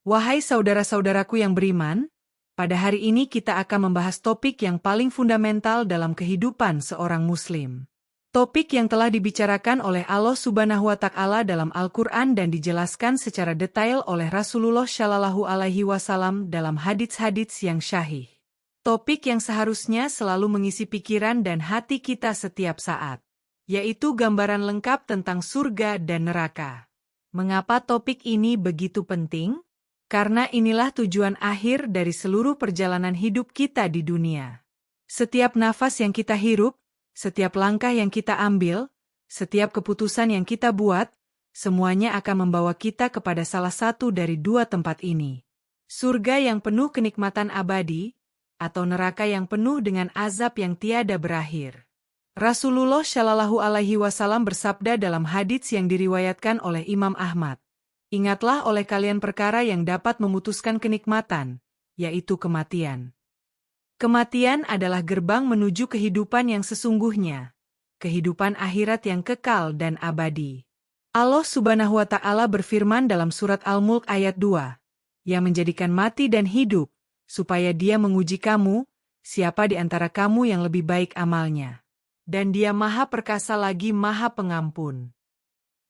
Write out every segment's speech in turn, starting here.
Wahai saudara-saudaraku yang beriman, pada hari ini kita akan membahas topik yang paling fundamental dalam kehidupan seorang Muslim. Topik yang telah dibicarakan oleh Allah Subhanahu wa Ta'ala dalam Al-Quran dan dijelaskan secara detail oleh Rasulullah Shallallahu Alaihi Wasallam dalam hadits-hadits yang syahih. Topik yang seharusnya selalu mengisi pikiran dan hati kita setiap saat, yaitu gambaran lengkap tentang surga dan neraka. Mengapa topik ini begitu penting? Karena inilah tujuan akhir dari seluruh perjalanan hidup kita di dunia. Setiap nafas yang kita hirup, setiap langkah yang kita ambil, setiap keputusan yang kita buat, semuanya akan membawa kita kepada salah satu dari dua tempat ini. Surga yang penuh kenikmatan abadi, atau neraka yang penuh dengan azab yang tiada berakhir. Rasulullah Shallallahu Alaihi Wasallam bersabda dalam hadits yang diriwayatkan oleh Imam Ahmad. Ingatlah oleh kalian perkara yang dapat memutuskan kenikmatan, yaitu kematian. Kematian adalah gerbang menuju kehidupan yang sesungguhnya, kehidupan akhirat yang kekal dan abadi. Allah Subhanahu wa Ta'ala berfirman dalam surat Al-Mulk ayat 2, yang menjadikan mati dan hidup, supaya Dia menguji kamu, siapa di antara kamu yang lebih baik amalnya. Dan Dia Maha Perkasa lagi Maha Pengampun.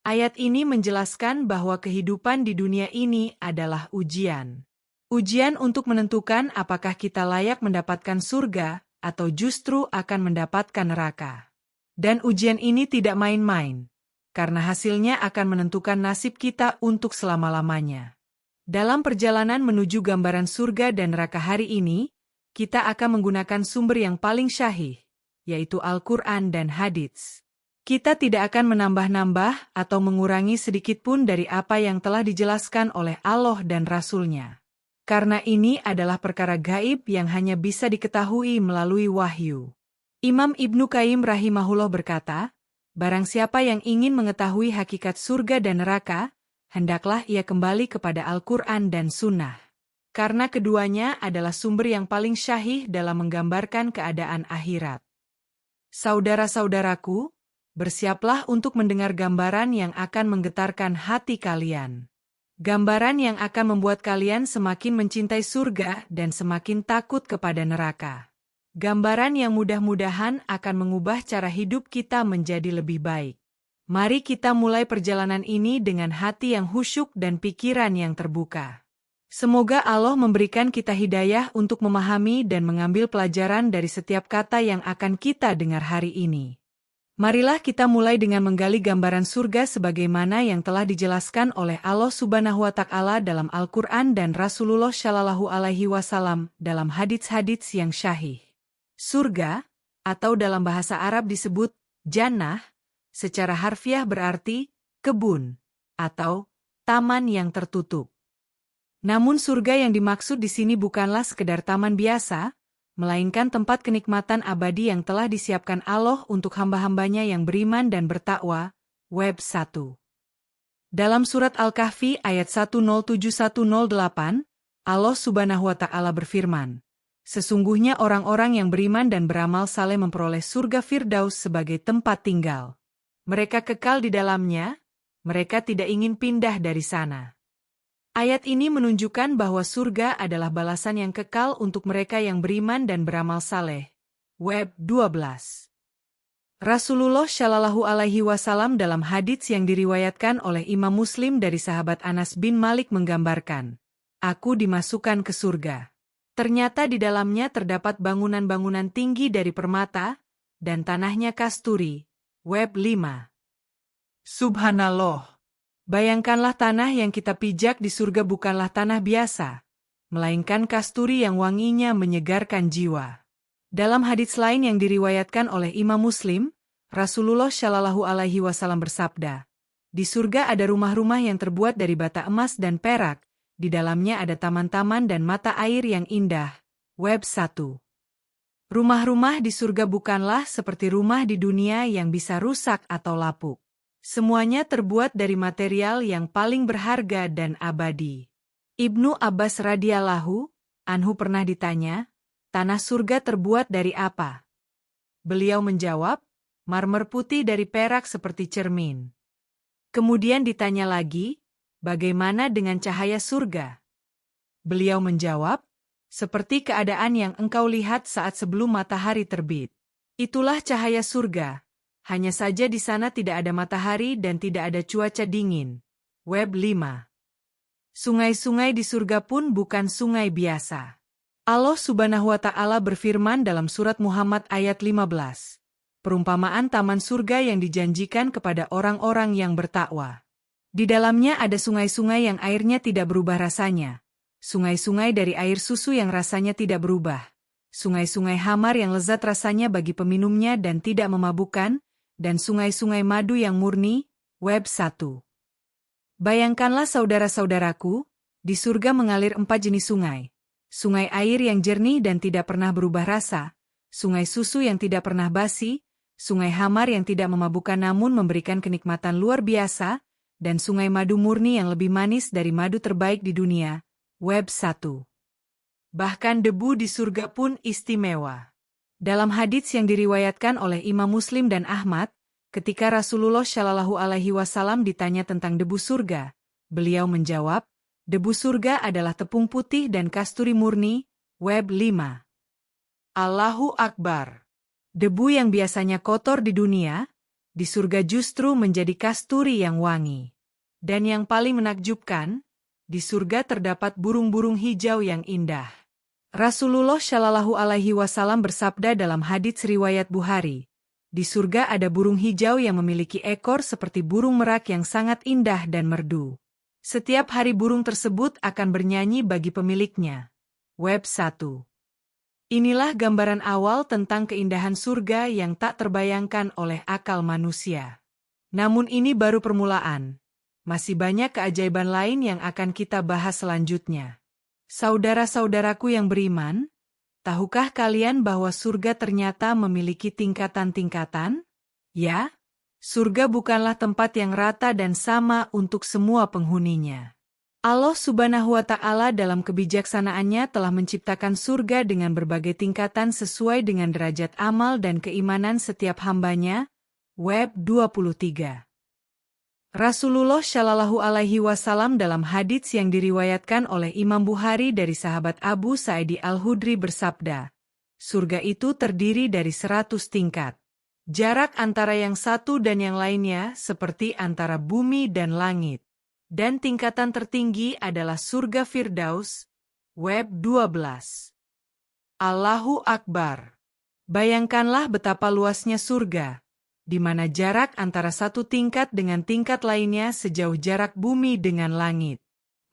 Ayat ini menjelaskan bahwa kehidupan di dunia ini adalah ujian. Ujian untuk menentukan apakah kita layak mendapatkan surga atau justru akan mendapatkan neraka. Dan ujian ini tidak main-main, karena hasilnya akan menentukan nasib kita untuk selama-lamanya. Dalam perjalanan menuju gambaran surga dan neraka hari ini, kita akan menggunakan sumber yang paling syahih, yaitu Al-Quran dan hadits. Kita tidak akan menambah-nambah atau mengurangi sedikitpun dari apa yang telah dijelaskan oleh Allah dan Rasul-Nya. Karena ini adalah perkara gaib yang hanya bisa diketahui melalui wahyu. Imam Ibnu Qayyim rahimahullah berkata, barang siapa yang ingin mengetahui hakikat surga dan neraka, hendaklah ia kembali kepada Al-Quran dan Sunnah. Karena keduanya adalah sumber yang paling syahih dalam menggambarkan keadaan akhirat. Saudara-saudaraku, bersiaplah untuk mendengar gambaran yang akan menggetarkan hati kalian. Gambaran yang akan membuat kalian semakin mencintai surga dan semakin takut kepada neraka. Gambaran yang mudah-mudahan akan mengubah cara hidup kita menjadi lebih baik. Mari kita mulai perjalanan ini dengan hati yang khusyuk dan pikiran yang terbuka. Semoga Allah memberikan kita hidayah untuk memahami dan mengambil pelajaran dari setiap kata yang akan kita dengar hari ini. Marilah kita mulai dengan menggali gambaran surga sebagaimana yang telah dijelaskan oleh Allah Subhanahu wa Ta'ala dalam Al-Quran dan Rasulullah Shallallahu Alaihi Wasallam dalam hadits-hadits yang syahih. Surga, atau dalam bahasa Arab disebut jannah, secara harfiah berarti kebun, atau taman yang tertutup. Namun surga yang dimaksud di sini bukanlah sekedar taman biasa, melainkan tempat kenikmatan abadi yang telah disiapkan Allah untuk hamba-hambanya yang beriman dan bertakwa. Web 1. Dalam surat Al-Kahfi ayat 107-108, Allah Subhanahu wa Ta'ala berfirman, sesungguhnya orang-orang yang beriman dan beramal saleh memperoleh surga Firdaus sebagai tempat tinggal. Mereka kekal di dalamnya, mereka tidak ingin pindah dari sana. Ayat ini menunjukkan bahwa surga adalah balasan yang kekal untuk mereka yang beriman dan beramal saleh. Web 12. Rasulullah Shallallahu Alaihi Wasallam dalam hadits yang diriwayatkan oleh Imam Muslim dari sahabat Anas bin Malik menggambarkan, aku dimasukkan ke surga. Ternyata di dalamnya terdapat bangunan-bangunan tinggi dari permata, dan tanahnya kasturi. Web 5. Subhanallah. Bayangkanlah tanah yang kita pijak di surga bukanlah tanah biasa, melainkan kasturi yang wanginya menyegarkan jiwa. Dalam hadits lain yang diriwayatkan oleh Imam Muslim, Rasulullah Shallallahu Alaihi Wasallam bersabda, di surga ada rumah-rumah yang terbuat dari bata emas dan perak, di dalamnya ada taman-taman dan mata air yang indah. Web 1. Rumah-rumah di surga bukanlah seperti rumah di dunia yang bisa rusak atau lapuk. Semuanya terbuat dari material yang paling berharga dan abadi. Ibnu Abbas radhiyallahu anhu pernah ditanya, tanah surga terbuat dari apa? Beliau menjawab, marmer putih dari perak seperti cermin. Kemudian ditanya lagi, bagaimana dengan cahaya surga? Beliau menjawab, seperti keadaan yang engkau lihat saat sebelum matahari terbit. Itulah cahaya surga. Hanya saja di sana tidak ada matahari dan tidak ada cuaca dingin. Web 5. Sungai-sungai di surga pun bukan sungai biasa. Allah Subhanahu wa Ta'ala berfirman dalam surat Muhammad ayat 15. Perumpamaan taman surga yang dijanjikan kepada orang-orang yang bertakwa. Di dalamnya ada sungai-sungai yang airnya tidak berubah rasanya. Sungai-sungai dari air susu yang rasanya tidak berubah. Sungai-sungai hamar yang lezat rasanya bagi peminumnya dan tidak memabukkan, dan sungai-sungai madu yang murni. Web 1. Bayangkanlah saudara-saudaraku, di surga mengalir 4 jenis sungai. Sungai air yang jernih dan tidak pernah berubah rasa, sungai susu yang tidak pernah basi, sungai hamar yang tidak memabukkan namun memberikan kenikmatan luar biasa, dan sungai madu murni yang lebih manis dari madu terbaik di dunia. Web 1. Bahkan debu di surga pun istimewa. Dalam hadits yang diriwayatkan oleh Imam Muslim dan Ahmad, ketika Rasulullah Shallallahu Alaihi Wasallam ditanya tentang debu surga, beliau menjawab, debu surga adalah tepung putih dan kasturi murni. Web 5. Allahu Akbar. Debu yang biasanya kotor di dunia, di surga justru menjadi kasturi yang wangi. Dan yang paling menakjubkan, di surga terdapat burung-burung hijau yang indah. Rasulullah Shallallahu Alaihi Wasallam bersabda dalam hadits riwayat Bukhari, di surga ada burung hijau yang memiliki ekor seperti burung merak yang sangat indah dan merdu. Setiap hari burung tersebut akan bernyanyi bagi pemiliknya. Web 1. Inilah gambaran awal tentang keindahan surga yang tak terbayangkan oleh akal manusia. Namun ini baru permulaan. Masih banyak keajaiban lain yang akan kita bahas selanjutnya. Saudara-saudaraku yang beriman, tahukah kalian bahwa surga ternyata memiliki tingkatan-tingkatan? Ya, surga bukanlah tempat yang rata dan sama untuk semua penghuninya. Allah Subhanahu wa Ta'ala dalam kebijaksanaannya telah menciptakan surga dengan berbagai tingkatan sesuai dengan derajat amal dan keimanan setiap hambanya. Web 23. Rasulullah Shallallahu Alaihi Wasallam dalam hadits yang diriwayatkan oleh Imam Bukhari dari sahabat Abu Sa'id Al-Khudri bersabda, surga itu terdiri dari 100 tingkat. Jarak antara yang satu dan yang lainnya seperti antara bumi dan langit. Dan tingkatan tertinggi adalah surga Firdaus. Web 12. Allahu Akbar. Bayangkanlah betapa luasnya surga, di mana jarak antara satu tingkat dengan tingkat lainnya sejauh jarak bumi dengan langit.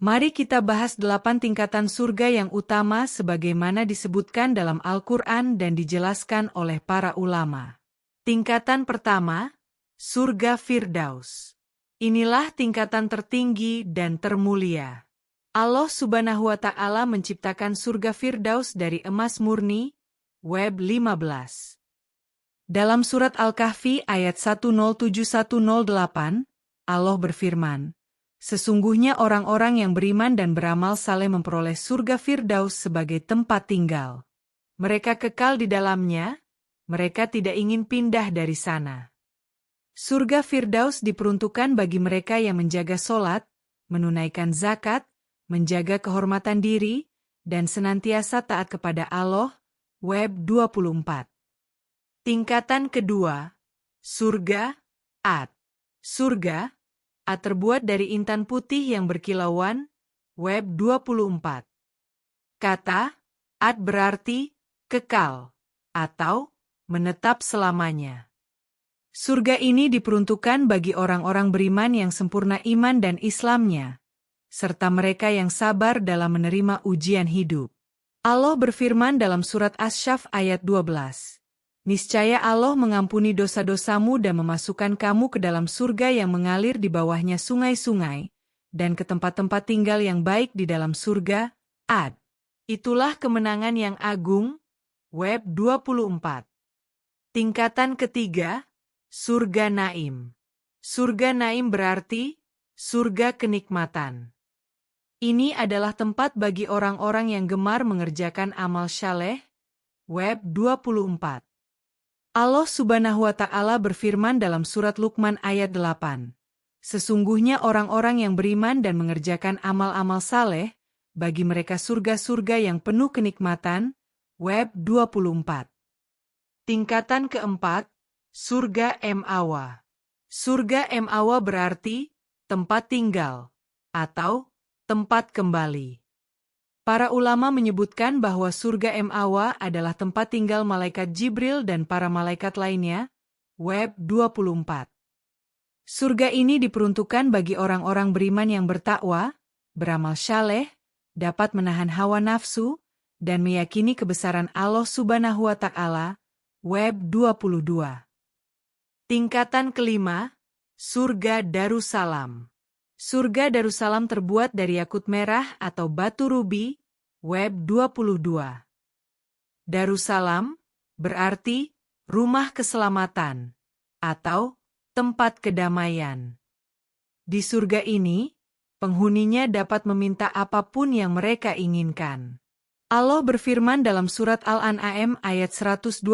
Mari kita bahas 8 tingkatan surga yang utama sebagaimana disebutkan dalam Al-Quran dan dijelaskan oleh para ulama. Tingkatan pertama, surga Firdaus. Inilah tingkatan tertinggi dan termulia. Allah Subhanahu wa Ta'ala menciptakan surga Firdaus dari emas murni. Web 15. Dalam surat Al-Kahfi ayat 107-108, Allah berfirman, sesungguhnya orang-orang yang beriman dan beramal saleh memperoleh surga Firdaus sebagai tempat tinggal. Mereka kekal di dalamnya, mereka tidak ingin pindah dari sana. Surga Firdaus diperuntukkan bagi mereka yang menjaga solat, menunaikan zakat, menjaga kehormatan diri, dan senantiasa taat kepada Allah. Web 24. Tingkatan kedua, surga Ad. Surga Ad terbuat dari intan putih yang berkilauan. Web 24. Kata Ad berarti kekal atau menetap selamanya. Surga ini diperuntukkan bagi orang-orang beriman yang sempurna iman dan Islamnya, serta mereka yang sabar dalam menerima ujian hidup. Allah berfirman dalam surat Asy-Syaff ayat 12. Niscaya Allah mengampuni dosa-dosamu dan memasukkan kamu ke dalam surga yang mengalir di bawahnya sungai-sungai, dan ke tempat-tempat tinggal yang baik di dalam surga. Ad. Itulah kemenangan yang agung. Web 24. Tingkatan ketiga, surga Naim. Surga Naim berarti surga kenikmatan. Ini adalah tempat bagi orang-orang yang gemar mengerjakan amal saleh. Web 24. Allah Subhanahu wa Ta'ala berfirman dalam surat Luqman ayat 8. Sesungguhnya orang-orang yang beriman dan mengerjakan amal-amal saleh, bagi mereka surga-surga yang penuh kenikmatan. Web 24. Tingkatan keempat, surga Mawa. Surga Mawa berarti tempat tinggal atau tempat kembali. Para ulama menyebutkan bahwa surga Mawa adalah tempat tinggal malaikat Jibril dan para malaikat lainnya. Web 24. Surga ini diperuntukkan bagi orang-orang beriman yang bertakwa, beramal saleh, dapat menahan hawa nafsu, dan meyakini kebesaran Allah Subhanahu wa Ta'ala. Web 22. Tingkatan kelima, surga Darussalam. Surga Darussalam terbuat dari yakut merah atau batu rubi. Web 22. Darussalam berarti rumah keselamatan atau tempat kedamaian. Di surga ini, penghuninya dapat meminta apapun yang mereka inginkan. Allah berfirman dalam surat Al-An'am ayat 127.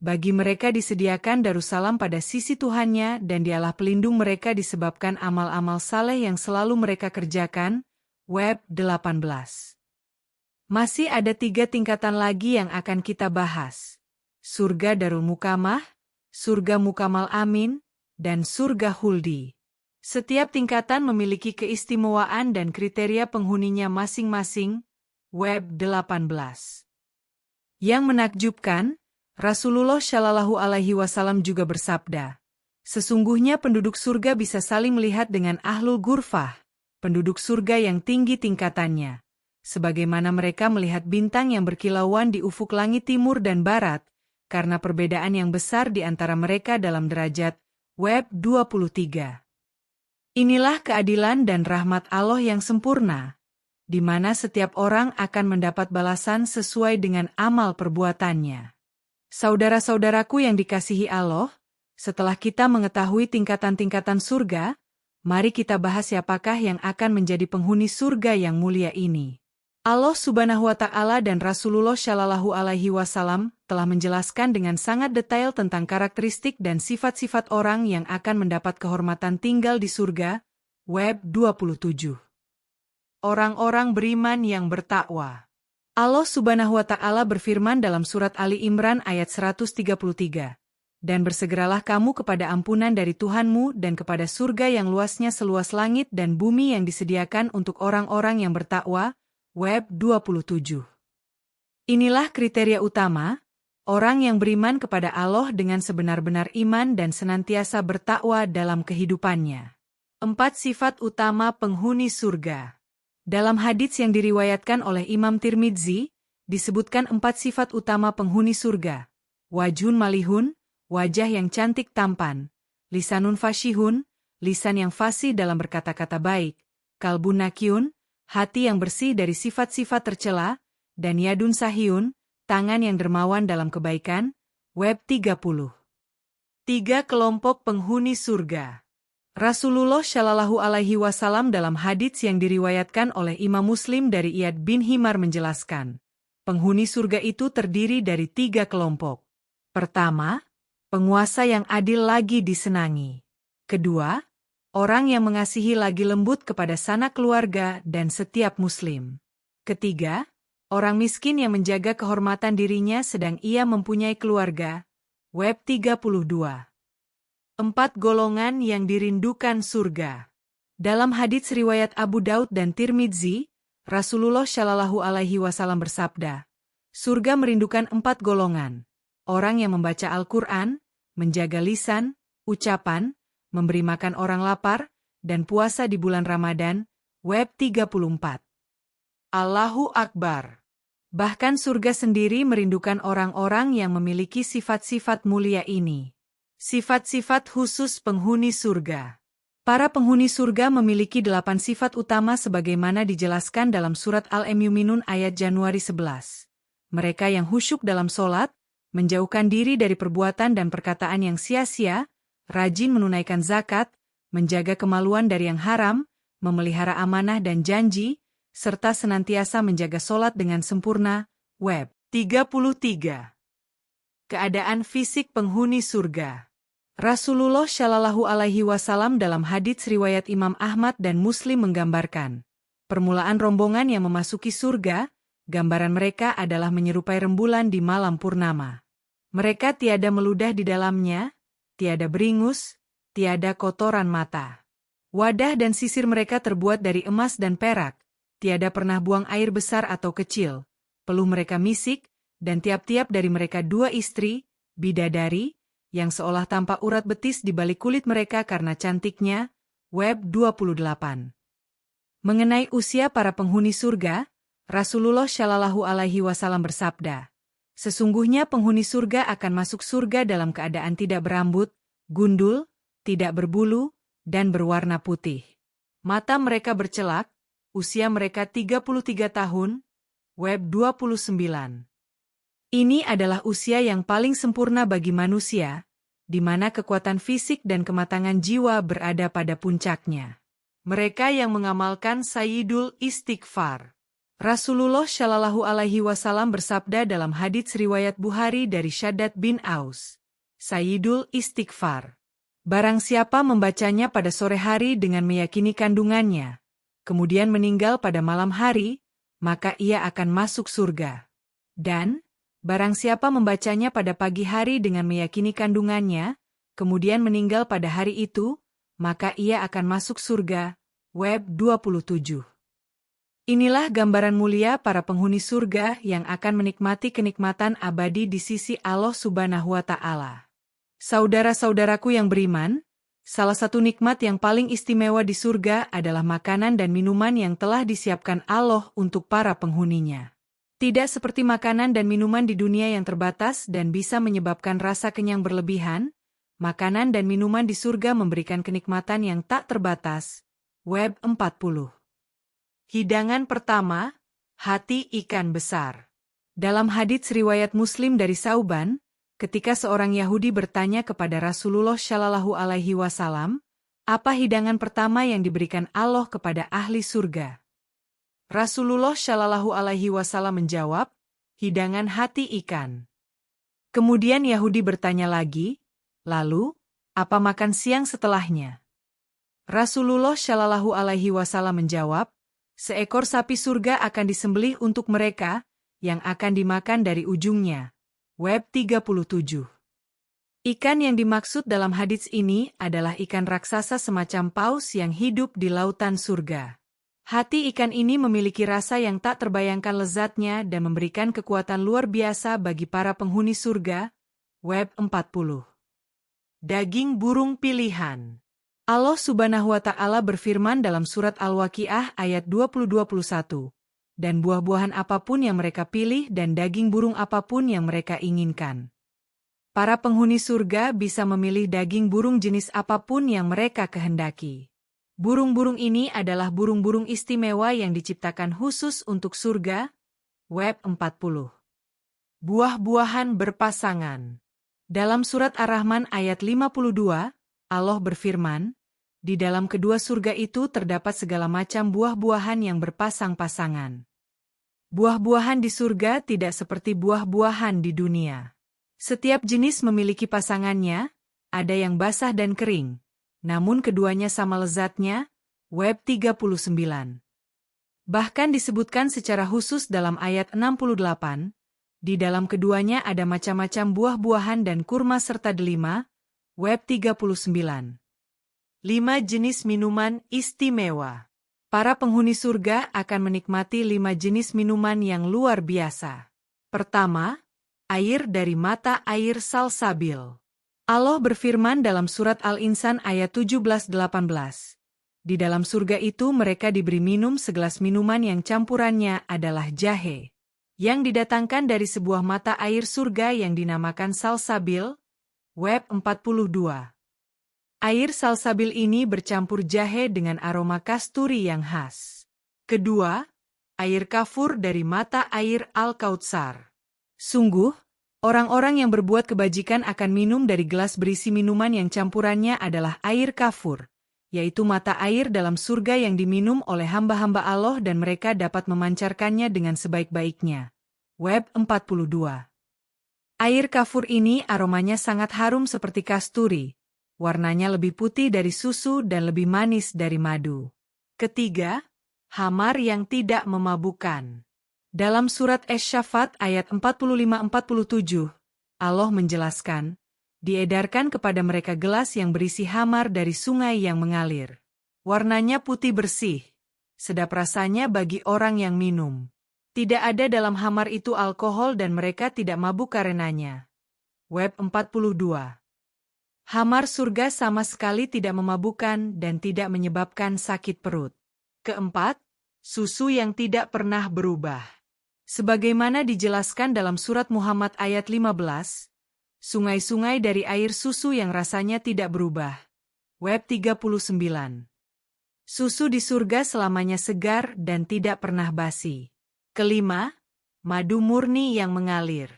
Bagi mereka disediakan Darussalam pada sisi Tuhannya dan dialah pelindung mereka disebabkan amal-amal saleh yang selalu mereka kerjakan. Web 18. Masih ada 3 tingkatan lagi yang akan kita bahas. Surga Darul Mukamah, surga Mukamal Amin, dan surga Huldi. Setiap tingkatan memiliki keistimewaan dan kriteria penghuninya masing-masing. Web 18. Yang menakjubkan, Rasulullah Shallallahu Alaihi Wasallam juga bersabda, sesungguhnya penduduk surga bisa saling melihat dengan ahlul ghurfah, penduduk surga yang tinggi tingkatannya, sebagaimana mereka melihat bintang yang berkilauan di ufuk langit timur dan barat, karena perbedaan yang besar di antara mereka dalam derajat. Web 23. Inilah keadilan dan rahmat Allah yang sempurna, di mana setiap orang akan mendapat balasan sesuai dengan amal perbuatannya. Saudara-saudaraku yang dikasihi Allah, setelah kita mengetahui tingkatan-tingkatan surga, mari kita bahas siapakah yang akan menjadi penghuni surga yang mulia ini. Allah Subhanahu wa Ta'ala dan Rasulullah Shallallahu Alaihi Wasallam telah menjelaskan dengan sangat detail tentang karakteristik dan sifat-sifat orang yang akan mendapat kehormatan tinggal di surga. Web 27. Orang-orang beriman yang bertakwa. Allah Subhanahu wa Ta'ala berfirman dalam surat Ali Imran ayat 133, dan bersegeralah kamu kepada ampunan dari Tuhanmu dan kepada surga yang luasnya seluas langit dan bumi yang disediakan untuk orang-orang yang bertakwa. Web 27. Inilah kriteria utama, orang yang beriman kepada Allah dengan sebenar-benar iman dan senantiasa bertakwa dalam kehidupannya. 4 sifat utama penghuni surga. Dalam hadits yang diriwayatkan oleh Imam Tirmidzi, disebutkan 4 sifat utama penghuni surga. Wajhun malihun, wajah yang cantik tampan. Lisanun fasyihun, lisan yang fasih dalam berkata-kata baik. Kalbun nakiun, hati yang bersih dari sifat-sifat tercela. Dan yadun sahiyun, tangan yang dermawan dalam kebaikan. Web 30. 3 kelompok penghuni surga. Rasulullah Shallallahu Alaihi Wasallam dalam hadits yang diriwayatkan oleh Imam Muslim dari Iyad bin Himar menjelaskan, penghuni surga itu terdiri dari 3 kelompok. Pertama, penguasa yang adil lagi disenangi. Kedua, orang yang mengasihi lagi lembut kepada sanak keluarga dan setiap muslim. Ketiga, orang miskin yang menjaga kehormatan dirinya sedang ia mempunyai keluarga. Web 32. 4 golongan yang dirindukan surga. Dalam hadits riwayat Abu Daud dan Tirmidzi, Rasulullah Shallallahu Alaihi Wasallam bersabda, surga merindukan 4 golongan. Orang yang membaca Al-Quran, menjaga lisan, ucapan, memberi makan orang lapar, dan puasa di bulan Ramadan. Web 34. Allahu Akbar. Bahkan surga sendiri merindukan orang-orang yang memiliki sifat-sifat mulia ini. Sifat-sifat khusus penghuni surga. Para penghuni surga memiliki 8 sifat utama sebagaimana dijelaskan dalam surat Al-Mu'minun ayat Januari 11. Mereka yang khusyuk dalam sholat, menjauhkan diri dari perbuatan dan perkataan yang sia-sia, rajin menunaikan zakat, menjaga kemaluan dari yang haram, memelihara amanah dan janji, serta senantiasa menjaga sholat dengan sempurna. Web 33. Keadaan fisik penghuni surga. Rasulullah Shallallahu Alaihi Wasallam dalam hadits riwayat Imam Ahmad dan Muslim menggambarkan, Permulaan rombongan yang memasuki surga, gambaran mereka adalah menyerupai rembulan di malam purnama. Mereka tiada meludah di dalamnya, tiada beringus, tiada kotoran mata. Wadah dan sisir mereka terbuat dari emas dan perak, tiada pernah buang air besar atau kecil. Peluh mereka misik, dan tiap-tiap dari mereka 2 istri, bidadari, yang seolah tanpa urat betis di balik kulit mereka karena cantiknya. Web 28. Mengenai usia para penghuni surga, Rasulullah Shallallahu Alaihi Wasallam bersabda, sesungguhnya penghuni surga akan masuk surga dalam keadaan tidak berambut, gundul, tidak berbulu, dan berwarna putih. Mata mereka bercelak, usia mereka 33 tahun. Web 29. Ini adalah usia yang paling sempurna bagi manusia, di mana kekuatan fisik dan kematangan jiwa berada pada puncaknya. Mereka yang mengamalkan Sayyidul Istighfar. Rasulullah Shallallahu Alaihi Wasallam bersabda dalam hadits riwayat Bukhari dari Shaddad bin Aus, Sayyidul Istighfar. Barang siapa membacanya pada sore hari dengan meyakini kandungannya, kemudian meninggal pada malam hari, maka ia akan masuk surga. Dan barang siapa membacanya pada pagi hari dengan meyakini kandungannya, kemudian meninggal pada hari itu, maka ia akan masuk surga. Web 27. Inilah gambaran mulia para penghuni surga yang akan menikmati kenikmatan abadi di sisi Allah Subhanahu wa Ta'ala. Saudara-saudaraku yang beriman, salah satu nikmat yang paling istimewa di surga adalah makanan dan minuman yang telah disiapkan Allah untuk para penghuninya. Tidak seperti makanan dan minuman di dunia yang terbatas dan bisa menyebabkan rasa kenyang berlebihan, makanan dan minuman di surga memberikan kenikmatan yang tak terbatas. Web 40. Hidangan pertama, hati ikan besar. Dalam hadits riwayat Muslim dari Sauban, ketika seorang Yahudi bertanya kepada Rasulullah Shallallahu Alaihi Wasallam, apa hidangan pertama yang diberikan Allah kepada ahli surga? Rasulullah Shallallahu Alaihi Wasallam menjawab, hidangan hati ikan. Kemudian Yahudi bertanya lagi, lalu, apa makan siang setelahnya? Rasulullah Shallallahu Alaihi Wasallam menjawab, seekor sapi surga akan disembelih untuk mereka, yang akan dimakan dari ujungnya. Web 37. Ikan yang dimaksud dalam hadits ini adalah ikan raksasa semacam paus yang hidup di lautan surga. Hati ikan ini memiliki rasa yang tak terbayangkan lezatnya dan memberikan kekuatan luar biasa bagi para penghuni surga. Web 40. Daging burung pilihan. Allah Subhanahu wa Ta'ala berfirman dalam surat Al-Waqiah ayat 20-21, dan buah-buahan apapun yang mereka pilih dan daging burung apapun yang mereka inginkan. Para penghuni surga bisa memilih daging burung jenis apapun yang mereka kehendaki. Burung-burung ini adalah burung-burung istimewa yang diciptakan khusus untuk surga. Web 40. Buah-buahan berpasangan. Dalam surat Ar-Rahman ayat 52, Allah berfirman, di dalam kedua surga itu terdapat segala macam buah-buahan yang berpasang-pasangan. Buah-buahan di surga tidak seperti buah-buahan di dunia. Setiap jenis memiliki pasangannya, ada yang basah dan kering. Namun keduanya sama lezatnya. Web 39. Bahkan disebutkan secara khusus dalam ayat 68, di dalam keduanya ada macam-macam buah-buahan dan kurma serta delima. Web 39. 5 jenis minuman istimewa. Para penghuni surga akan menikmati 5 jenis minuman yang luar biasa. Pertama, air dari mata air salsabil. Allah berfirman dalam surat Al-Insan ayat 17-18. Di dalam surga itu mereka diberi minum segelas minuman yang campurannya adalah jahe, yang didatangkan dari sebuah mata air surga yang dinamakan salsabil. Web 42. Air salsabil ini bercampur jahe dengan aroma kasturi yang khas. Kedua, air kafur dari mata air Al-Kautsar. Sungguh, orang-orang yang berbuat kebajikan akan minum dari gelas berisi minuman yang campurannya adalah air kafur, yaitu mata air dalam surga yang diminum oleh hamba-hamba Allah dan mereka dapat memancarkannya dengan sebaik-baiknya. Web 42. Air kafur ini aromanya sangat harum seperti kasturi, warnanya lebih putih dari susu dan lebih manis dari madu. Ketiga, Hamar yang tidak memabukkan. Dalam surat Asy-Syafat ayat 45-47, Allah menjelaskan, diedarkan kepada mereka gelas yang berisi hamar dari sungai yang mengalir. Warnanya putih bersih, sedap rasanya bagi orang yang minum. Tidak ada dalam hamar itu alkohol dan mereka tidak mabuk karenanya. Web 42. Hamar surga sama sekali tidak memabukkan dan tidak menyebabkan sakit perut. Keempat, susu yang tidak pernah berubah. Sebagaimana dijelaskan dalam surat Muhammad ayat 15, sungai-sungai dari air susu yang rasanya tidak berubah. Web 39. Susu di surga selamanya segar dan tidak pernah basi. Kelima, madu murni yang mengalir.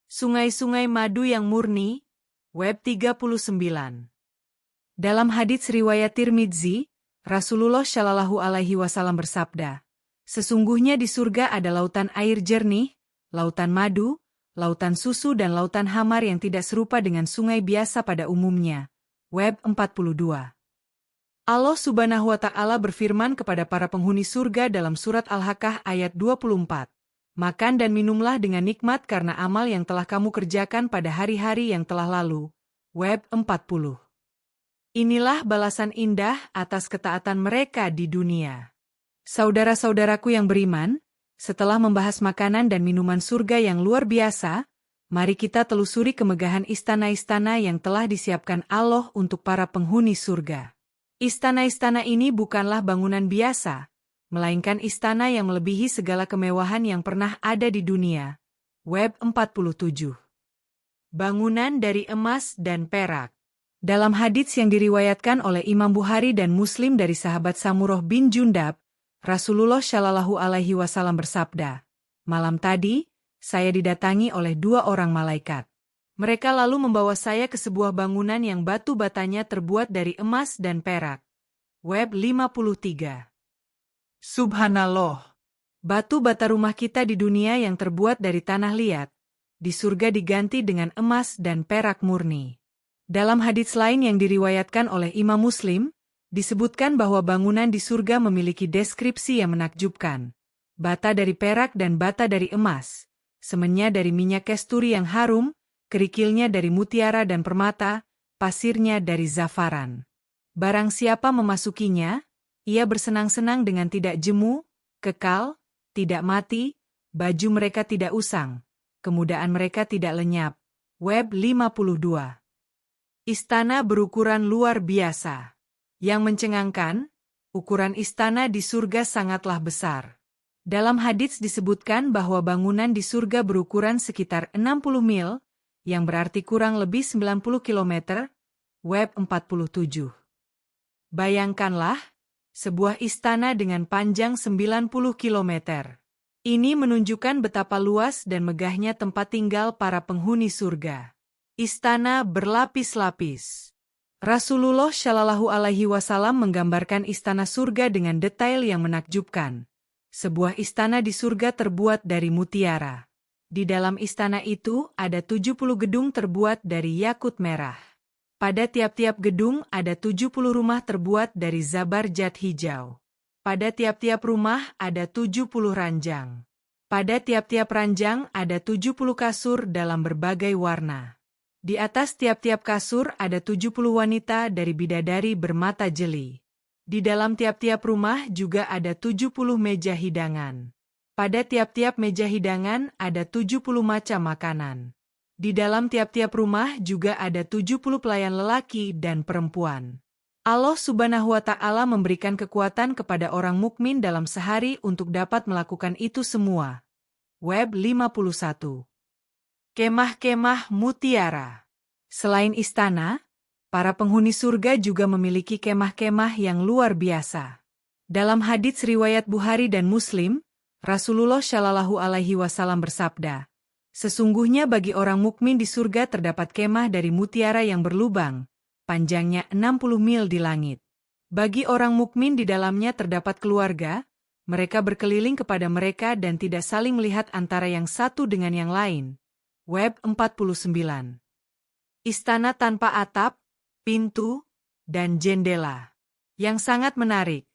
Sungai-sungai madu yang murni. Web 39. Dalam hadits riwayat Tirmidzi, Rasulullah Shallallahu Alaihi Wasallam bersabda, sesungguhnya di surga ada lautan air jernih, lautan madu, lautan susu dan lautan hamar yang tidak serupa dengan sungai biasa pada umumnya. Web 42. Allah Subhanahu wa Ta'ala berfirman kepada para penghuni surga dalam surat Al-Haqqah ayat 24. Makan dan minumlah dengan nikmat karena amal yang telah kamu kerjakan pada hari-hari yang telah lalu. Web 40. Inilah balasan indah atas ketaatan mereka di dunia. Saudara-saudaraku yang beriman, setelah membahas makanan dan minuman surga yang luar biasa, mari kita telusuri kemegahan istana-istana yang telah disiapkan Allah untuk para penghuni surga. Istana-istana ini bukanlah bangunan biasa, melainkan istana yang melebihi segala kemewahan yang pernah ada di dunia. Web 47. Bangunan dari emas dan perak. Dalam hadits yang diriwayatkan oleh Imam Bukhari dan Muslim dari sahabat Samurah bin Jundab, Rasulullah Shallallahu Alaihi Wasallam bersabda, malam tadi, saya didatangi oleh 2 orang malaikat. Mereka lalu membawa saya ke sebuah bangunan yang batu batanya terbuat dari emas dan perak. Web 53. Subhanallah. Batu bata rumah kita di dunia yang terbuat dari tanah liat, di surga diganti dengan emas dan perak murni. Dalam hadits lain yang diriwayatkan oleh Imam Muslim, disebutkan bahwa bangunan di surga memiliki deskripsi yang menakjubkan. Bata dari perak dan bata dari emas, semennya dari minyak kasturi yang harum, kerikilnya dari mutiara dan permata, pasirnya dari zafaran. Barang siapa memasukinya, ia bersenang-senang dengan tidak jemu, kekal, tidak mati, baju mereka tidak usang, kemudaan mereka tidak lenyap. Web 52. Istana berukuran luar biasa. Yang mencengangkan, ukuran istana di surga sangatlah besar. Dalam hadits disebutkan bahwa bangunan di surga berukuran sekitar 60 mil, yang berarti kurang lebih 90 km. Web 47. Bayangkanlah, sebuah istana dengan panjang 90 km. Ini menunjukkan betapa luas dan megahnya tempat tinggal para penghuni surga. Istana berlapis-lapis. Rasulullah Shallallahu Alaihi Wasallam menggambarkan istana surga dengan detail yang menakjubkan. Sebuah istana di surga terbuat dari mutiara. Di dalam istana itu ada 70 gedung terbuat dari yakut merah. Pada tiap-tiap gedung ada 70 rumah terbuat dari zabarjat hijau. Pada tiap-tiap rumah ada 70 ranjang. Pada tiap-tiap ranjang ada 70 kasur dalam berbagai warna. Di atas tiap-tiap kasur ada 70 wanita dari bidadari bermata jeli. Di dalam tiap-tiap rumah juga ada 70 meja hidangan. Pada tiap-tiap meja hidangan ada 70 macam makanan. Di dalam tiap-tiap rumah juga ada 70 pelayan lelaki dan perempuan. Allah Subhanahu wa Ta'ala memberikan kekuatan kepada orang mukmin dalam sehari untuk dapat melakukan itu semua. Web 51. Kemah-kemah mutiara. Selain istana, para penghuni surga juga memiliki kemah-kemah yang luar biasa. Dalam hadits riwayat Bukhari dan Muslim, Rasulullah Shallallahu Alaihi Wasallam bersabda, sesungguhnya bagi orang mukmin di surga terdapat kemah dari mutiara yang berlubang, panjangnya 60 mil di langit. Bagi orang mukmin di dalamnya terdapat keluarga, mereka berkeliling kepada mereka dan tidak saling melihat antara yang satu dengan yang lain. Web 49. Istana tanpa atap, pintu, dan jendela. Yang sangat menarik.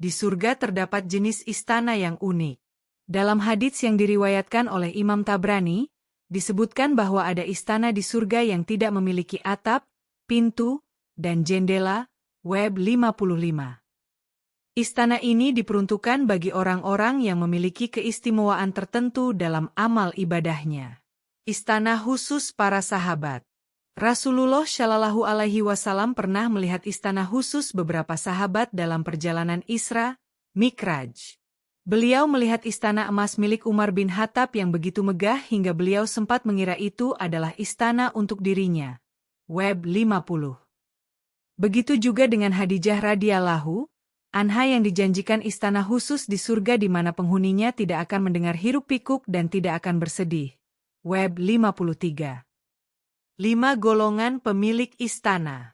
Di surga terdapat jenis istana yang unik. Dalam hadits yang diriwayatkan oleh Imam Tabrani, disebutkan bahwa ada istana di surga yang tidak memiliki atap, pintu, dan jendela. Web 55. Istana ini diperuntukkan bagi orang-orang yang memiliki keistimewaan tertentu dalam amal ibadahnya. Istana khusus para sahabat. Rasulullah Shallallahu Alaihi Wasallam pernah melihat istana khusus beberapa sahabat dalam perjalanan Isra, Mikraj. Beliau melihat istana emas milik Umar bin Khattab yang begitu megah hingga beliau sempat mengira itu adalah istana untuk dirinya. Web 50. Begitu juga dengan Khadijah radhiyallahu anha yang dijanjikan istana khusus di surga di mana penghuninya tidak akan mendengar hiruk-pikuk dan tidak akan bersedih. Web 53. 5 golongan pemilik istana.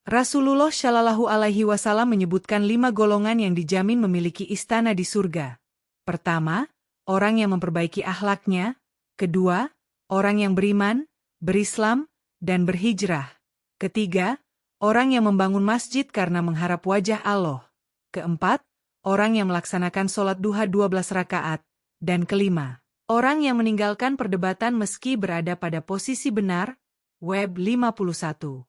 Rasulullah Shallallahu Alaihi Wasallam menyebutkan 5 golongan yang dijamin memiliki istana di surga. Pertama, orang yang memperbaiki akhlaknya. Kedua, orang yang beriman, berislam, dan berhijrah. Ketiga, orang yang membangun masjid karena mengharap wajah Allah. Keempat, orang yang melaksanakan sholat duha 12 rakaat. Dan kelima, orang yang meninggalkan perdebatan meski berada pada posisi benar. Web 51.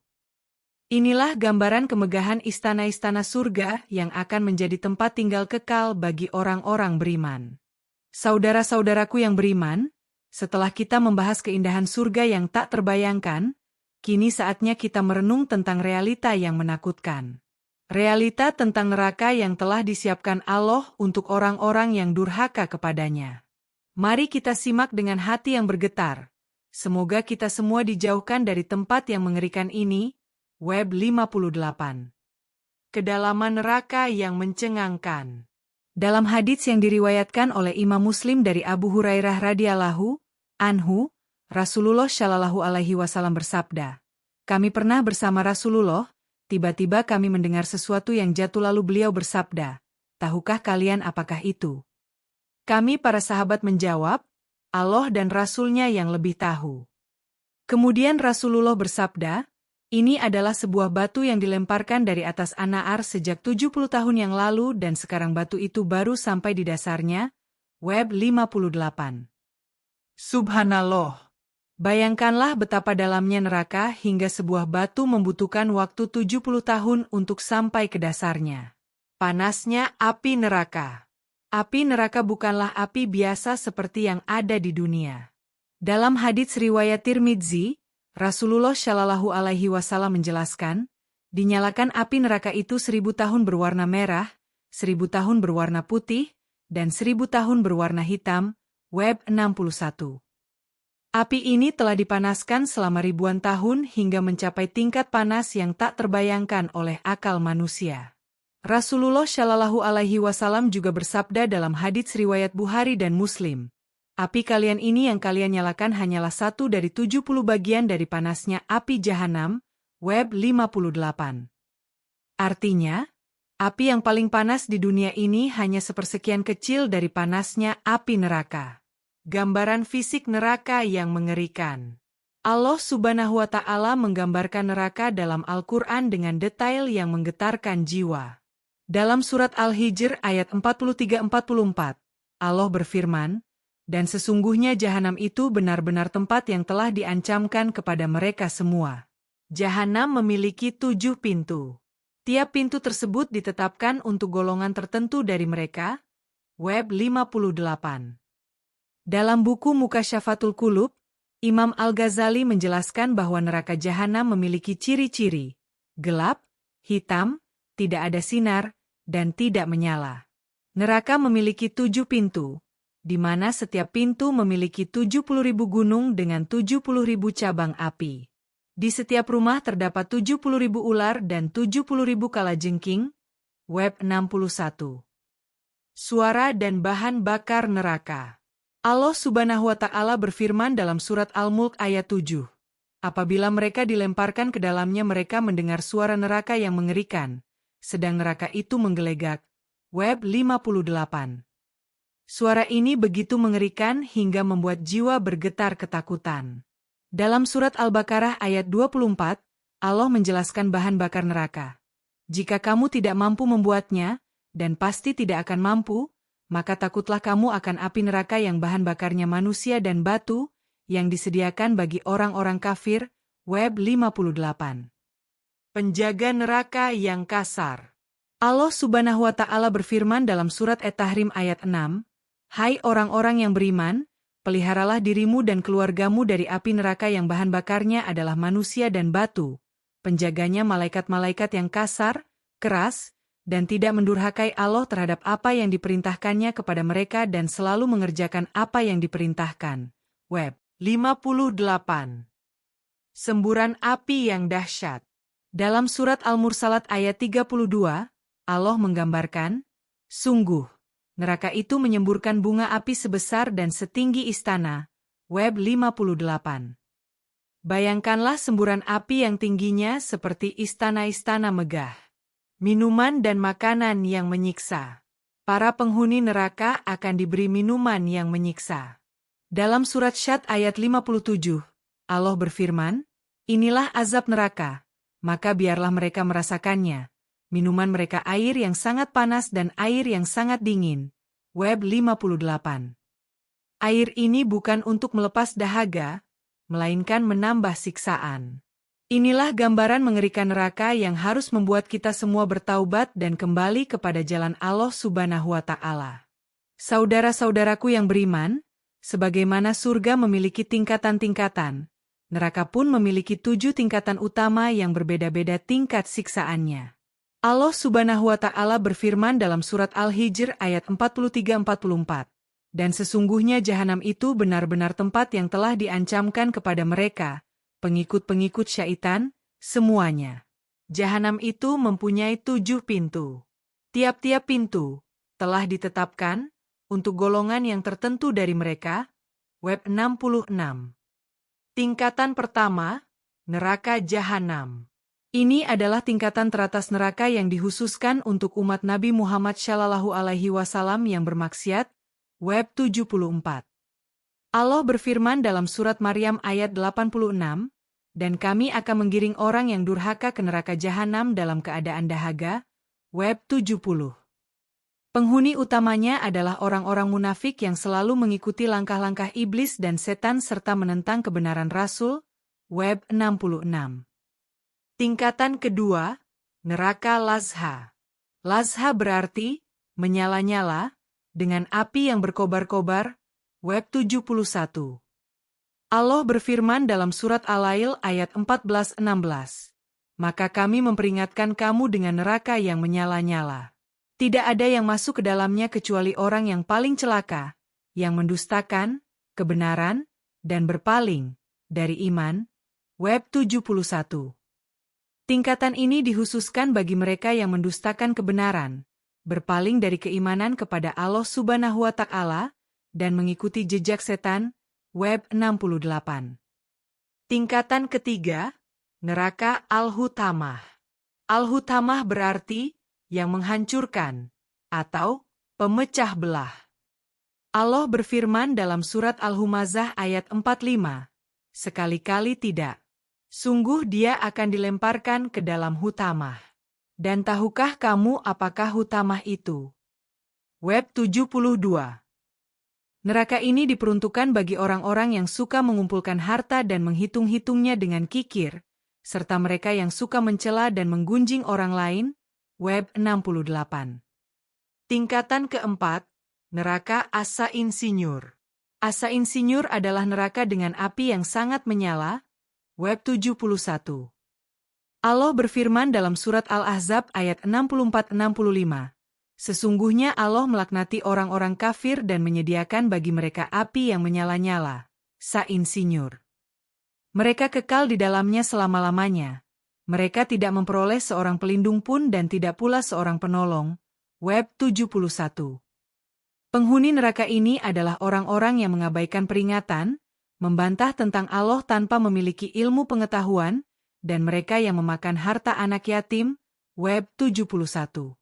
Inilah gambaran kemegahan istana-istana surga yang akan menjadi tempat tinggal kekal bagi orang-orang beriman. Saudara-saudaraku yang beriman, setelah kita membahas keindahan surga yang tak terbayangkan, kini saatnya kita merenung tentang realita yang menakutkan. Realita tentang neraka yang telah disiapkan Allah untuk orang-orang yang durhaka kepadanya. Mari kita simak dengan hati yang bergetar. Semoga kita semua dijauhkan dari tempat yang mengerikan ini. Web 58. Kedalaman neraka yang mencengangkan. Dalam hadits yang diriwayatkan oleh Imam Muslim dari Abu Hurairah radhiyallahu anhu, Rasulullah Shallallahu Alaihi Wasallam bersabda, "Kami pernah bersama Rasulullah, tiba-tiba kami mendengar sesuatu yang jatuh lalu beliau bersabda, 'Tahukah kalian apakah itu?' Kami para sahabat menjawab, 'Allah dan Rasul-Nya yang lebih tahu.' Kemudian Rasulullah bersabda, 'Ini adalah sebuah batu yang dilemparkan dari atas An-Nar sejak 70 tahun yang lalu dan sekarang batu itu baru sampai di dasarnya.' Web 58. Subhanallah. Bayangkanlah betapa dalamnya neraka hingga sebuah batu membutuhkan waktu 70 tahun untuk sampai ke dasarnya. Panasnya api neraka. Api neraka bukanlah api biasa seperti yang ada di dunia. Dalam hadits riwayat Tirmidzi, Rasulullah Shallallahu Alaihi Wasallam menjelaskan, dinyalakan api neraka itu 1000 tahun berwarna merah, 1000 tahun berwarna putih, dan 1000 tahun berwarna hitam. Web 61. Api ini telah dipanaskan selama ribuan tahun hingga mencapai tingkat panas yang tak terbayangkan oleh akal manusia. Rasulullah Shallallahu Alaihi Wasallam juga bersabda dalam hadits riwayat Bukhari dan Muslim, "Api kalian ini yang kalian nyalakan hanyalah 1 dari 70 bagian dari panasnya api jahanam." Web 58. Artinya, api yang paling panas di dunia ini hanya sepersekian kecil dari panasnya api neraka. Gambaran fisik neraka yang mengerikan. Allah Subhanahu wa Ta'ala menggambarkan neraka dalam Al-Quran dengan detail yang menggetarkan jiwa. Dalam surat Al-Hijr ayat 43-44, Allah berfirman, "Dan sesungguhnya jahanam itu benar-benar tempat yang telah diancamkan kepada mereka semua. Jahanam memiliki 7 pintu. Tiap pintu tersebut ditetapkan untuk golongan tertentu dari mereka." Web 58. Dalam buku Mukasyafatul Qulub, Imam Al-Ghazali menjelaskan bahwa neraka jahanam memiliki ciri-ciri gelap, hitam, tidak ada sinar, dan tidak menyala. Neraka memiliki 7 pintu, di mana setiap pintu memiliki 70.000 gunung dengan 70.000 cabang api. Di setiap rumah terdapat 70.000 ular dan 70.000 kalajengking. Web 61. Suara dan bahan bakar neraka. Allah Subhanahu wa Ta'ala berfirman dalam surat Al-Mulk ayat 7. Apabila mereka dilemparkan ke dalamnya mereka mendengar suara neraka yang mengerikan, sedang neraka itu menggelegak. Web 58. Suara ini begitu mengerikan hingga membuat jiwa bergetar ketakutan. Dalam surat Al-Baqarah ayat 24, Allah menjelaskan bahan bakar neraka. Jika kamu tidak mampu membuatnya, dan pasti tidak akan mampu, maka takutlah kamu akan api neraka yang bahan bakarnya manusia dan batu, yang disediakan bagi orang-orang kafir. Web 58. Penjaga neraka yang kasar. Allah Subhanahu wa Ta'ala berfirman dalam surat At-Tahrim ayat 6, "Hai orang-orang yang beriman, peliharalah dirimu dan keluargamu dari api neraka yang bahan bakarnya adalah manusia dan batu. Penjaganya malaikat-malaikat yang kasar, keras, dan tidak mendurhakai Allah terhadap apa yang diperintahkannya kepada mereka dan selalu mengerjakan apa yang diperintahkan." Web 58. Semburan api yang dahsyat. Dalam surat Al-Mursalat ayat 32, Allah menggambarkan, "Sungguh, neraka itu menyemburkan bunga api sebesar dan setinggi istana." Web 58. Bayangkanlah semburan api yang tingginya seperti istana-istana megah. Minuman dan makanan yang menyiksa. Para penghuni neraka akan diberi minuman yang menyiksa. Dalam surat Syad ayat 57, Allah berfirman, "Inilah azab neraka, maka biarlah mereka merasakannya. Minuman mereka air yang sangat panas dan air yang sangat dingin." Web 58. Air ini bukan untuk melepas dahaga, melainkan menambah siksaan. Inilah gambaran mengerikan neraka yang harus membuat kita semua bertaubat dan kembali kepada jalan Allah Subhanahu wa Ta'ala. Saudara-saudaraku yang beriman, sebagaimana surga memiliki tingkatan-tingkatan, neraka pun memiliki 7 tingkatan utama yang berbeda-beda tingkat siksaannya. Allah Subhanahu wa Ta'ala berfirman dalam surat Al-Hijr ayat 43-44, "Dan sesungguhnya jahanam itu benar-benar tempat yang telah diancamkan kepada mereka, pengikut-pengikut syaitan, semuanya. Jahanam itu mempunyai 7 pintu. Tiap-tiap pintu telah ditetapkan untuk golongan yang tertentu dari mereka." Web 66. Tingkatan pertama, neraka jahanam. Ini adalah tingkatan teratas neraka yang dikhususkan untuk umat Nabi Muhammad SAW yang bermaksiat. Web 74. Allah berfirman dalam surat Maryam ayat 86, "Dan kami akan menggiring orang yang durhaka ke neraka jahanam dalam keadaan dahaga." Web 70. Penghuni utamanya adalah orang-orang munafik yang selalu mengikuti langkah-langkah iblis dan setan serta menentang kebenaran Rasul. Web 66. Tingkatan kedua, neraka lazha. Lazha berarti menyala-nyala, dengan api yang berkobar-kobar. Web 71. Allah berfirman dalam surat Al-Lail ayat 14-16, "Maka kami memperingatkan kamu dengan neraka yang menyala-nyala. Tidak ada yang masuk ke dalamnya kecuali orang yang paling celaka, yang mendustakan kebenaran dan berpaling dari iman." Web 71. Tingkatan ini dikhususkan bagi mereka yang mendustakan kebenaran, berpaling dari keimanan kepada Allah Subhanahu wa Ta'ala, dan mengikuti jejak setan. Web 68. Tingkatan ketiga, neraka Al-Hutamah. Al-Hutamah berarti yang menghancurkan atau pemecah belah. Allah berfirman dalam surat Al-Humazah ayat 45, "Sekali-kali tidak. Sungguh dia akan dilemparkan ke dalam Hutamah. Dan tahukah kamu apakah Hutamah itu?" Web 72. Neraka ini diperuntukkan bagi orang-orang yang suka mengumpulkan harta dan menghitung-hitungnya dengan kikir, serta mereka yang suka mencela dan menggunjing orang lain. Web 68. Tingkatan keempat, neraka Asa Insinyur. Asa Insinyur adalah neraka dengan api yang sangat menyala. Web 71. Allah berfirman dalam surat Al-Ahzab ayat 64-65, "Sesungguhnya Allah melaknati orang-orang kafir dan menyediakan bagi mereka api yang menyala-nyala, Sa Insinyur. Mereka kekal di dalamnya selama-lamanya. Mereka tidak memperoleh seorang pelindung pun dan tidak pula seorang penolong." Web 71. Penghuni neraka ini adalah orang-orang yang mengabaikan peringatan, membantah tentang Allah tanpa memiliki ilmu pengetahuan, dan mereka yang memakan harta anak yatim. Web 71.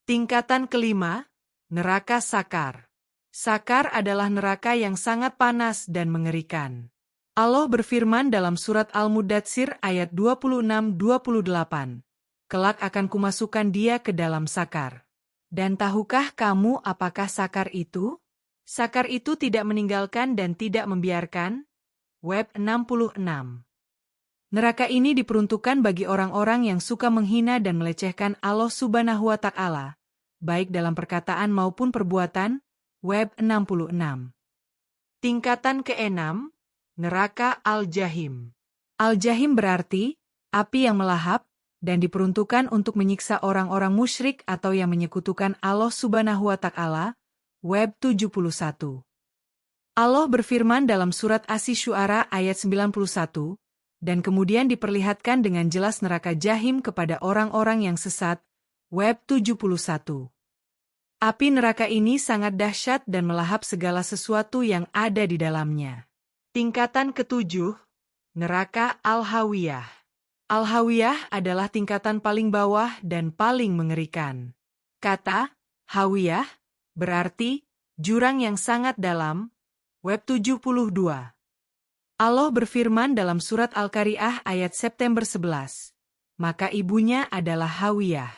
Tingkatan kelima, neraka Sakar. Sakar adalah neraka yang sangat panas dan mengerikan. Allah berfirman dalam surat Al-Mudatsir ayat 26-28, "Kelak akan kumasukkan dia ke dalam Sakar. Dan tahukah kamu apakah sakar itu? Sakar itu tidak meninggalkan dan tidak membiarkan. Web 66. Neraka ini diperuntukkan bagi orang-orang yang suka menghina dan melecehkan Allah Subhanahu wa Ta'ala, baik dalam perkataan maupun perbuatan. Web 66. Tingkatan ke-6, neraka Al-Jahim. Al-Jahim berarti api yang melahap dan diperuntukkan untuk menyiksa orang-orang musyrik atau yang menyekutukan Allah Subhanahu wa Ta'ala. Web 71. Allah berfirman dalam surat Asy-Syu'ara ayat 91, dan kemudian diperlihatkan dengan jelas neraka Jahim kepada orang-orang yang sesat. Web 71. Api neraka ini sangat dahsyat dan melahap segala sesuatu yang ada di dalamnya. Tingkatan ke-7, neraka Al-Hawiyah. Al-Hawiyah adalah tingkatan paling bawah dan paling mengerikan. Kata Hawiyah berarti jurang yang sangat dalam. Web 72. Allah berfirman dalam surat Al-Qari'ah ayat September 11, maka ibunya adalah Hawiyah.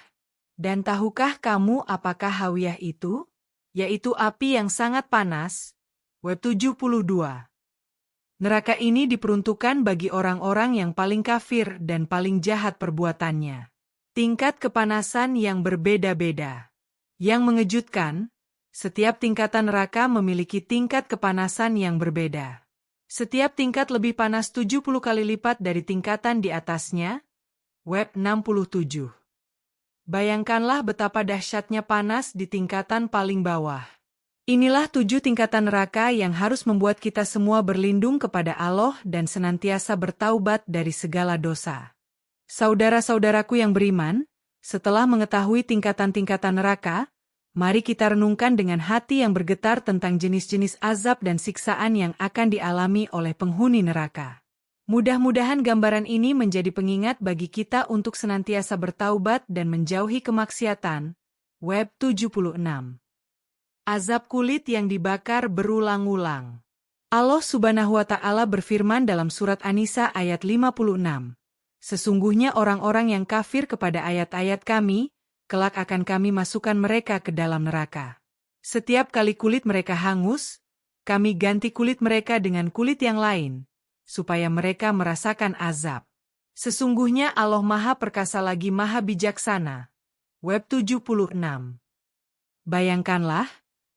Dan tahukah kamu apakah Hawiyah itu? Yaitu api yang sangat panas. Web 72. Neraka ini diperuntukkan bagi orang-orang yang paling kafir dan paling jahat perbuatannya. Tingkat kepanasan yang berbeda-beda. Yang mengejutkan, setiap tingkatan neraka memiliki tingkat kepanasan yang berbeda. Setiap tingkat lebih panas 70 kali lipat dari tingkatan di atasnya. Web 67. Bayangkanlah betapa dahsyatnya panas di tingkatan paling bawah. Inilah 7 tingkatan neraka yang harus membuat kita semua berlindung kepada Allah dan senantiasa bertaubat dari segala dosa. Saudara-saudaraku yang beriman, setelah mengetahui tingkatan-tingkatan neraka, mari kita renungkan dengan hati yang bergetar tentang jenis-jenis azab dan siksaan yang akan dialami oleh penghuni neraka. Mudah-mudahan gambaran ini menjadi pengingat bagi kita untuk senantiasa bertaubat dan menjauhi kemaksiatan. Web 76. Azab kulit yang dibakar berulang-ulang. Allah Subhanahu wa Ta'ala berfirman dalam surat An-Nisa ayat 56. Sesungguhnya orang-orang yang kafir kepada ayat-ayat kami, kelak akan kami masukkan mereka ke dalam neraka. Setiap kali kulit mereka hangus, kami ganti kulit mereka dengan kulit yang lain, supaya mereka merasakan azab. Sesungguhnya Allah Maha Perkasa lagi Maha Bijaksana. Web 76. Bayangkanlah,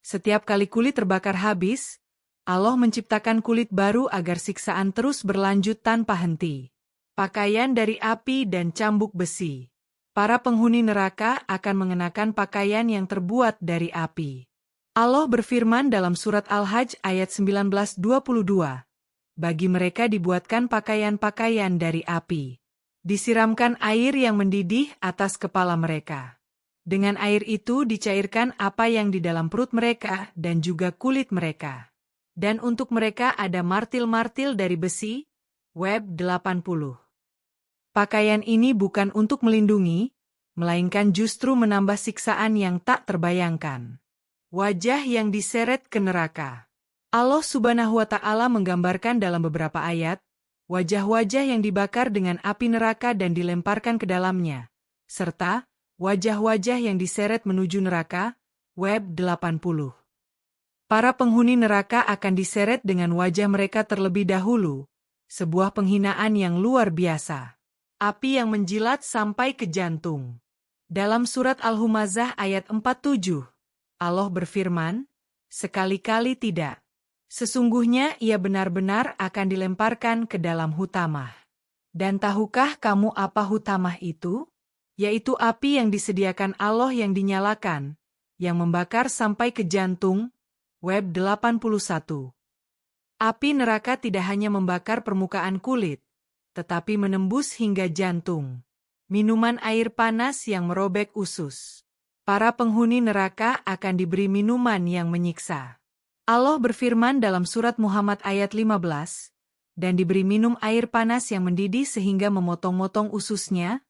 setiap kali kulit terbakar habis, Allah menciptakan kulit baru agar siksaan terus berlanjut tanpa henti. Pakaian dari api dan cambuk besi. Para penghuni neraka akan mengenakan pakaian yang terbuat dari api. Allah berfirman dalam surat Al-Hajj ayat 19:22. Bagi mereka dibuatkan pakaian-pakaian dari api. Disiramkan air yang mendidih atas kepala mereka. Dengan air itu dicairkan apa yang di dalam perut mereka dan juga kulit mereka. Dan untuk mereka ada martil-martil dari besi. Web 80. Pakaian ini bukan untuk melindungi, melainkan justru menambah siksaan yang tak terbayangkan. Wajah yang diseret ke neraka. Allah Subhanahu wa Ta'ala menggambarkan dalam beberapa ayat, wajah-wajah yang dibakar dengan api neraka dan dilemparkan ke dalamnya, serta wajah-wajah yang diseret menuju neraka. Web 80. Para penghuni neraka akan diseret dengan wajah mereka terlebih dahulu, sebuah penghinaan yang luar biasa. Api yang menjilat sampai ke jantung. Dalam surat Al-Humazah ayat 47, Allah berfirman, sekali-kali tidak. Sesungguhnya ia benar-benar akan dilemparkan ke dalam hutamah. Dan tahukah kamu apa hutamah itu? Yaitu api yang disediakan Allah yang dinyalakan, yang membakar sampai ke jantung. Web 81. Api neraka tidak hanya membakar permukaan kulit, tetapi menembus hingga jantung. Minuman air panas yang merobek usus. Para penghuni neraka akan diberi minuman yang menyiksa. Allah berfirman dalam surat Muhammad ayat 15, dan diberi minum air panas yang mendidih sehingga memotong-motong ususnya.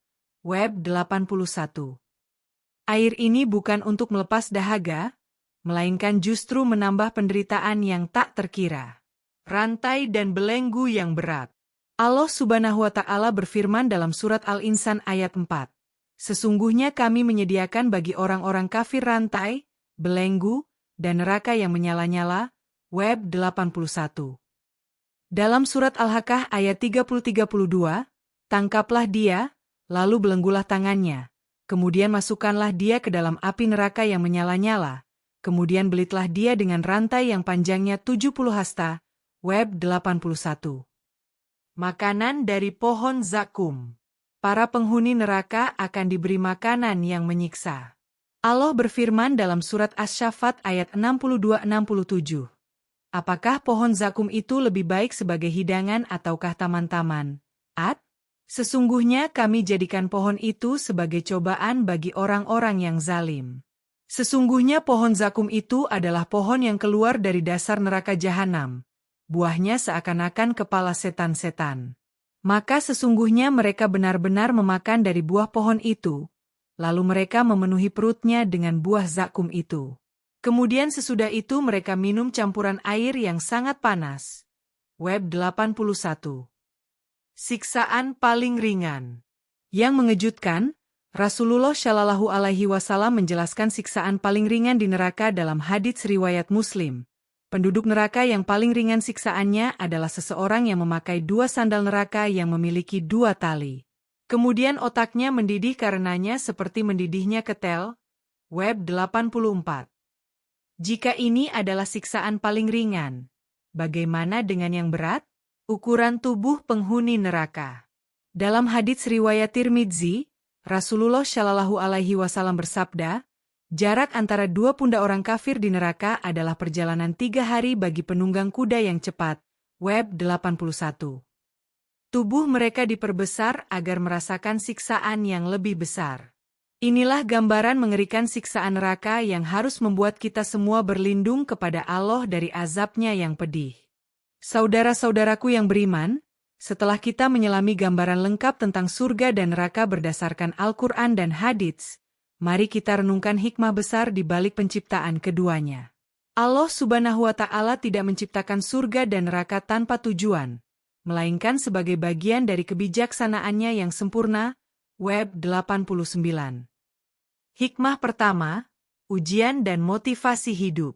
Web 81. Air ini bukan untuk melepas dahaga, melainkan justru menambah penderitaan yang tak terkira. Rantai dan belenggu yang berat. Allah Subhanahu wa Ta'ala berfirman dalam surat Al-Insan ayat 4, Sesungguhnya kami menyediakan bagi orang-orang kafir rantai, belenggu, dan neraka yang menyala-nyala. Web 81. Dalam surat Al-Haqqah ayat 30-32, tangkaplah dia, lalu belenggulah tangannya. Kemudian masukkanlah dia ke dalam api neraka yang menyala-nyala. Kemudian belitlah dia dengan rantai yang panjangnya 70 hasta. Web 81. Makanan dari pohon zakum. Para penghuni neraka akan diberi makanan yang menyiksa. Allah berfirman dalam surat Asy-Syaffat ayat 62-67. Apakah pohon zakum itu lebih baik sebagai hidangan ataukah taman-taman? Sesungguhnya kami jadikan pohon itu sebagai cobaan bagi orang-orang yang zalim. Sesungguhnya pohon zakum itu adalah pohon yang keluar dari dasar neraka jahanam. Buahnya seakan-akan kepala setan-setan. Maka sesungguhnya mereka benar-benar memakan dari buah pohon itu, lalu mereka memenuhi perutnya dengan buah zakum itu. Kemudian sesudah itu mereka minum campuran air yang sangat panas. Web 81. Siksaan paling ringan. Yang mengejutkan, Rasulullah Shallallahu Alaihi Wasallam menjelaskan siksaan paling ringan di neraka dalam hadits riwayat Muslim. Penduduk neraka yang paling ringan siksaannya adalah seseorang yang memakai 2 sandal neraka yang memiliki 2 tali. Kemudian otaknya mendidih karenanya seperti mendidihnya ketel. Web 84. Jika ini adalah siksaan paling ringan, bagaimana dengan yang berat? Ukuran tubuh penghuni neraka. Dalam hadits riwayat Tirmidzi, Rasulullah Shallallahu Alaihi Wasallam bersabda, jarak antara 2 pundak orang kafir di neraka adalah perjalanan 3 hari bagi penunggang kuda yang cepat. Web 81. Tubuh mereka diperbesar agar merasakan siksaan yang lebih besar. Inilah gambaran mengerikan siksaan neraka yang harus membuat kita semua berlindung kepada Allah dari azabnya yang pedih. Saudara-saudaraku yang beriman, setelah kita menyelami gambaran lengkap tentang surga dan neraka berdasarkan Al-Quran dan hadits, mari kita renungkan hikmah besar di balik penciptaan keduanya. Allah Subhanahu wa Ta'ala tidak menciptakan surga dan neraka tanpa tujuan, melainkan sebagai bagian dari kebijaksanaannya yang sempurna. Web 89. Hikmah pertama, ujian dan motivasi hidup.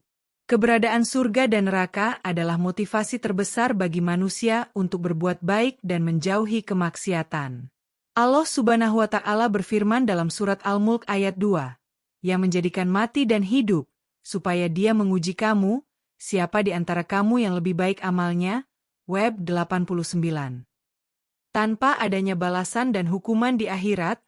Keberadaan surga dan neraka adalah motivasi terbesar bagi manusia untuk berbuat baik dan menjauhi kemaksiatan. Allah Subhanahu wa Ta'ala berfirman dalam surat Al-Mulk ayat 2, yang menjadikan mati dan hidup, supaya Dia menguji kamu, siapa di antara kamu yang lebih baik amalnya. Web 89. Tanpa adanya balasan dan hukuman di akhirat,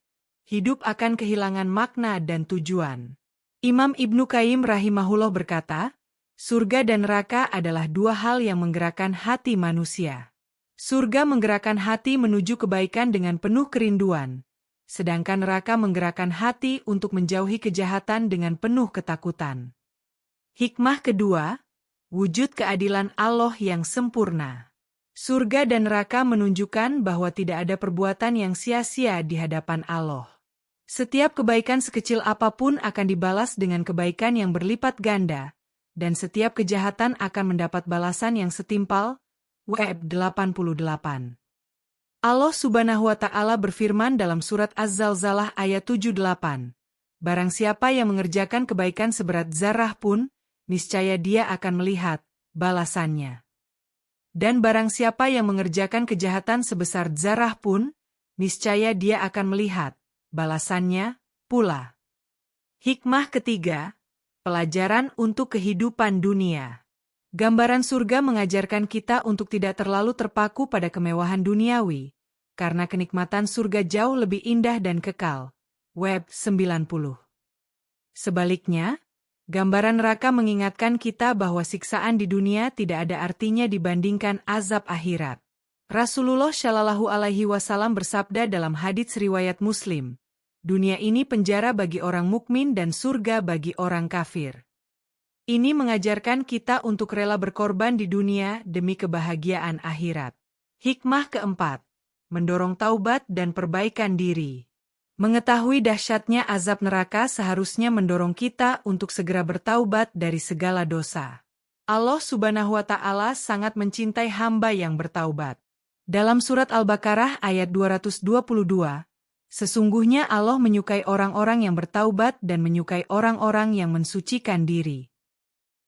hidup akan kehilangan makna dan tujuan. Imam Ibnu Qayyim rahimahullah berkata, surga dan neraka adalah 2 hal yang menggerakkan hati manusia. Surga menggerakkan hati menuju kebaikan dengan penuh kerinduan, sedangkan neraka menggerakkan hati untuk menjauhi kejahatan dengan penuh ketakutan. Hikmah kedua, wujud keadilan Allah yang sempurna. Surga dan neraka menunjukkan bahwa tidak ada perbuatan yang sia-sia di hadapan Allah. Setiap kebaikan sekecil apapun akan dibalas dengan kebaikan yang berlipat ganda, dan setiap kejahatan akan mendapat balasan yang setimpal. Web 88. Allah Subhanahu wa Ta'ala berfirman dalam surat Az-Zalzalah ayat 78, barang siapa yang mengerjakan kebaikan seberat zarah pun, niscaya dia akan melihat balasannya. Dan barang siapa yang mengerjakan kejahatan sebesar zarah pun, niscaya dia akan melihat balasannya pula. Hikmah ketiga, pelajaran untuk kehidupan dunia. Gambaran surga mengajarkan kita untuk tidak terlalu terpaku pada kemewahan duniawi, karena kenikmatan surga jauh lebih indah dan kekal. Web 90. Sebaliknya, gambaran neraka mengingatkan kita bahwa siksaan di dunia tidak ada artinya dibandingkan azab akhirat. Rasulullah Shallallahu Alaihi Wasallam bersabda dalam hadits riwayat Muslim, dunia ini penjara bagi orang mukmin dan surga bagi orang kafir. Ini mengajarkan kita untuk rela berkorban di dunia demi kebahagiaan akhirat. Hikmah keempat, mendorong taubat dan perbaikan diri. Mengetahui dahsyatnya azab neraka seharusnya mendorong kita untuk segera bertaubat dari segala dosa. Allah Subhanahu wa Ta'ala sangat mencintai hamba yang bertaubat. Dalam surat Al-Baqarah ayat 222, Sesungguhnya Allah menyukai orang-orang yang bertaubat dan menyukai orang-orang yang mensucikan diri.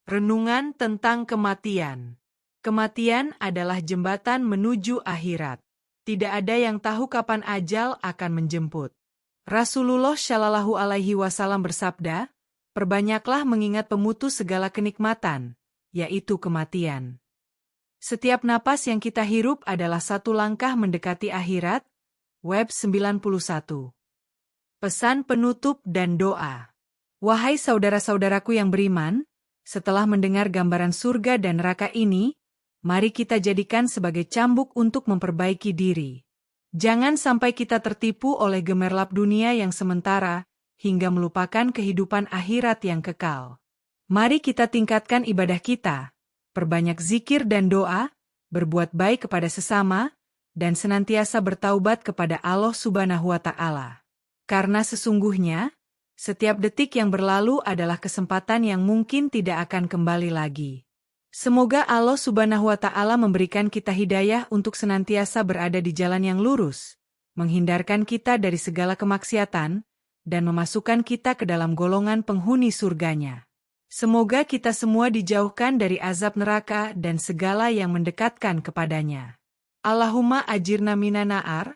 Renungan tentang kematian. Kematian adalah jembatan menuju akhirat. Tidak ada yang tahu kapan ajal akan menjemput. Rasulullah Shallallahu Alaihi Wasallam bersabda, "Perbanyaklah mengingat pemutus segala kenikmatan, yaitu kematian." Setiap napas yang kita hirup adalah satu langkah mendekati akhirat. Web 91. Pesan penutup dan doa. Wahai saudara-saudaraku yang beriman, setelah mendengar gambaran surga dan neraka ini, mari kita jadikan sebagai cambuk untuk memperbaiki diri. Jangan sampai kita tertipu oleh gemerlap dunia yang sementara, hingga melupakan kehidupan akhirat yang kekal. Mari kita tingkatkan ibadah kita, perbanyak zikir dan doa, berbuat baik kepada sesama, dan senantiasa bertaubat kepada Allah Subhanahu wa Ta'ala. Karena sesungguhnya, setiap detik yang berlalu adalah kesempatan yang mungkin tidak akan kembali lagi. Semoga Allah Subhanahu wa Ta'ala memberikan kita hidayah untuk senantiasa berada di jalan yang lurus, menghindarkan kita dari segala kemaksiatan, dan memasukkan kita ke dalam golongan penghuni surganya. Semoga kita semua dijauhkan dari azab neraka dan segala yang mendekatkan kepadanya. Allahumma ajirna minan nar,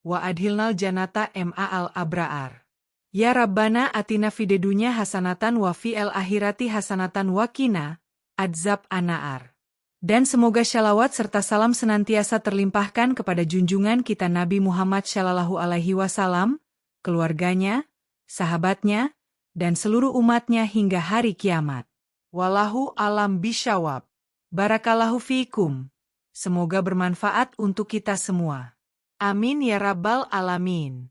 wa adhilnal janata ma'al abraar. Ya Rabbana atina fid dunya hasanatan wa fil akhirati hasanatan wa qina adzab annar. Dan semoga shalawat serta salam senantiasa terlimpahkan kepada junjungan kita Nabi Muhammad Shallallahu Alaihi Wasallam, keluarganya, sahabatnya, dan seluruh umatnya hingga hari kiamat. Wallahu alam bisyawab. Barakallahu fiikum. Semoga bermanfaat untuk kita semua. Amin ya rabbal alamin.